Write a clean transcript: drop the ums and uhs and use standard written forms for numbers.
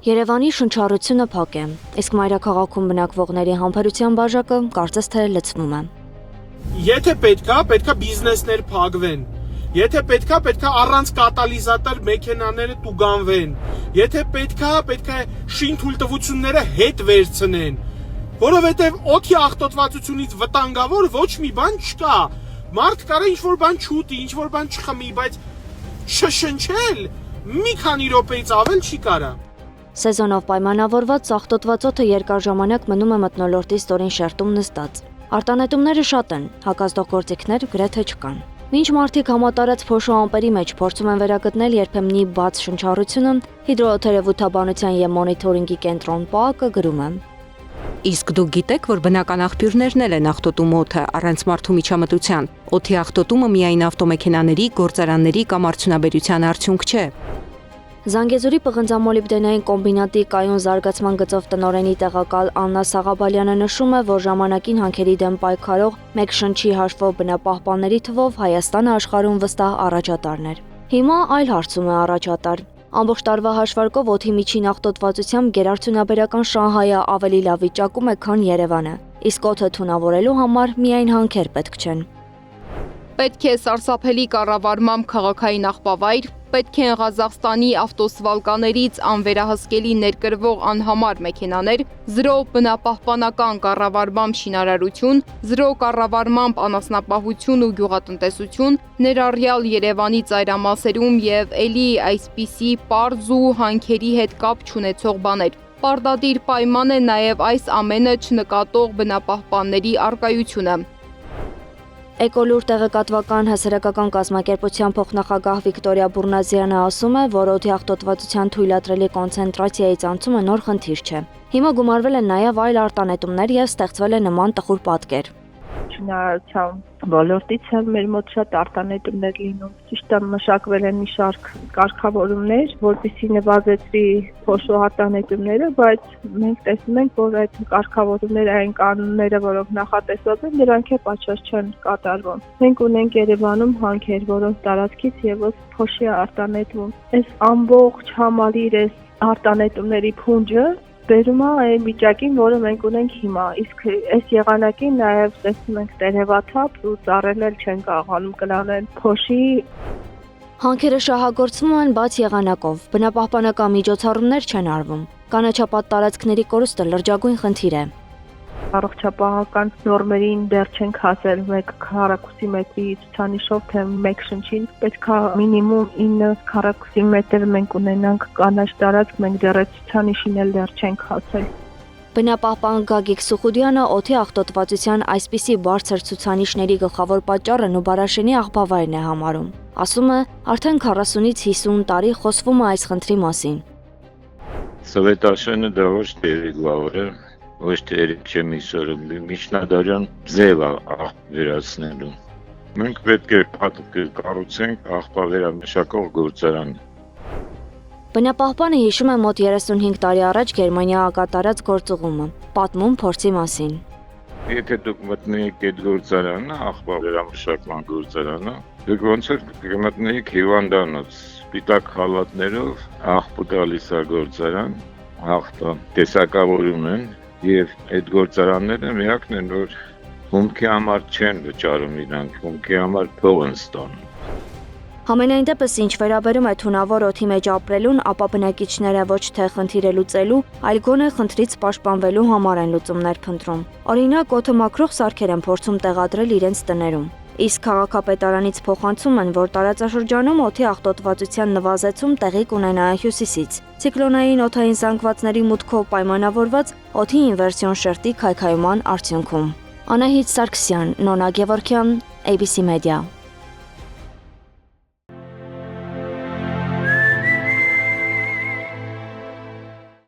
Երևանի շնչառությունը փակ է, իսկ մայրաքաղաքում բնակվողների համբերության բաժակը կարծես թե լցվում է։ Եթե պետքա բիզնեսներ փակվեն։ Եթե պետքա առանց կատալիզատոր մեքենաները տուգանվեն։ Եթե պետքա շինթույլտվությունները հետ վերցնեն։ Որովհետև օդի աղտոտվածությունից վտանգավոր ոչ մի բան չկա։ Մարդ կարա ինչ-որ բան չուտի, ինչ-որ բան չխմի, բայց շշնչել մի քանի րոպեից ավել չի կարա։ Սեզոնով պայմանավորված աղտոտված օդը երկար ժամանակ մնում է մթնոլորտի ստորին շերտում նստած։ Արտանետումները շատ են, հակազդող գործիքներ գրեթե չկան։ Մինչ մարդիկ համատարած փոշու ամպերի մեջ փորձում են վերագտնել երբեմնի բաց շնչառությունը, հիդրոթերապևտաբանության և մոնիթորինգի կենտրոն ՊԱԱԿ-ը գրում է. Իսկ դուք գիտեք, որ բնական աղբյուրներն էլ են աղտոտում օդը առանց մարդու միջամտության։ Օդի աղտոտումը միայն ավտոմեքենաների, գործարանների կամ արդյունաբերության արդյունք չէ։ Զանգեզուրի պղնձամոլիբդենային կոմբինատի կայուն զարգացման գծով տնօրենի տեղակալ Աննա Սաղաբալյանը նշում է, որ ժամանակին հանքերի դեմ պայքարող մեկ շնչի հաշվով բնապահպանների թվով Հայաստանը աշխարհում վստահ առաջատարն էր։ Հիմա այլ հարցում է առաջատար։ Ամբողջ տարվա հաշվարկով օդի միջին աղտոտվածությամբ գերարդյունաբերական Շանհայը ավելի լավ վիճակում է, քան Երևանը, իսկ օդը թունավորելու համար միայն հանքեր պետք չեն։ Պետք է սարսափելի կառավարմամբ քաղաքային աղբավայր, պետք են Ղազախստանի ավտոսվալկաներից անվերահսկելի ներկրվող անհամար մեքենաներ, զրո բնապահպանական կառավարմամբ շինարարություն, զրո կառավարմամբ անասնապահություն ու գյուղատնտեսություն, ներառյալ Երևանի ծայրամասերում եւ էլի այսպիսի պարզ ու հանքերի հետ կապ չունեցող բաներ։ Պարտադիր պայման է նաեւ այս ամենը չնկատող բնապահպանների առկայությունը։ Էկոլուր տեղեկատվական հասարակական կազմակերպության փոխնախագահ Վիկտորիա Բուրնազյանը ասում է, որ օդի աղտոտվածության թույլատրելի կոնցենտրացիայի ցանցումը նոր խնդիր չէ։ Հիմա գումարվել են նաև այլ արտանետումներ եւ ստեղծվել է նման տխուր պատկեր։ Շինարարության ոլորտից մեր մոտ շատ արտանետումներ լինում։ Ճիշտ է, մշակվել են մի շարք կարգավորումներ, որպեսզի նվազեցվի փոշու արտանետումները, բայց մենք տեսնում ենք, որ այդ կարգավորումները, այն կանոնները, որոնք նախատեսված են, դրանք էլ պատշաճ չեն կատարվում։ Մենք ունենք Երևանում հանքեր, որոնց տարածքից եւս փոշի է արտանետվում։ Այս ամբողջ համալիր արտանետումների փունջը բերում է այն վիճակին, որը մենք ունենք հիմա, իսկ այս եղանակին նաև տեսնում ենք տերևաթափ ու ծառերն էլ չեն կարողանում կլանել փոշի։ Հանքերը շահագործվում են բաց եղանակով, բնապահպանական միջոցառումներ չեն արվում։ Կանաչապատ տարածքների կորուստը լրջագույն խնդիր է։ Առողջապահական նորմերին դեռ չենք հասել 1 քառակուսի մետրի ցուցանիշով, թե մեկ շնչին պետքա մինիմում 9 քառակուսի մետր մենք ունենանք կանաչ տարածք, մենք դեռ այդ ցուցանիշին էլ դեռ չենք հասել։ Բնապահպան Գագիկ Սուխուդյանը օդի աղտոտվածության այսպիսի բարձր ցուցանիշների գլխավոր պատճառը Նուբարաշենի աղբավայրն է համարում։ Ասում է, արդեն 40-ից 50 տարի խոսվում է այս խնդրի մասին։ Սովետաշենը դա ոչ թե ռեգուլատոր է, ոչ թե երիքչեմիսորը, միջնադարյան ձև վերացնելու։ Մենք պետք է կառուցենք աղբավերամշակող գործարան։ Բնապահպանը հիշում է մոտ 35 տարի առաջ Գերմանիա կատարած գործուղումը, պատմում փորձի մասին։ Եթե դուք մտնեիք այդ գործարանը, աղբավերամշակման գործարանը, դուք ոնց է կմտնեիք հիվանդանոց, սպիտակ խալաթներով, աղբը գալիս է գործարան, աղբը տեսակավորում են, եւ այդ գործարանները միակն են, որ հումքի համար չեն վճարում իրանք, հումքի համար փող են ստանում։ Համենայն դեպս ինչ վերաբերում է թունավոր օդի մեջ ապրելուն, ապա բնակիչները ոչ թե խնդիրը լուծելու, այլ գոնե խնդրից պաշտպանվելու համար են լուծումներ փնտրում։ Օրինակ, օդը մաքրող սարքեր են փորձում տեղադրել իրենց տներում։ Իսկ քաղաքապետարանից փոխանցում են, որ տարածաշրջանում օդի աղտոտվածության նվազեցում տեղի կունենա հյուսիսից։ Ցիկլոնային օդային զանգվածների մուտքով պայմանավորված օդի ինվերսիոն շերտի քայքայման արդյունքում։ Անահիտ Սարգսյան, Նոնա Գևորգյան, ABC Media։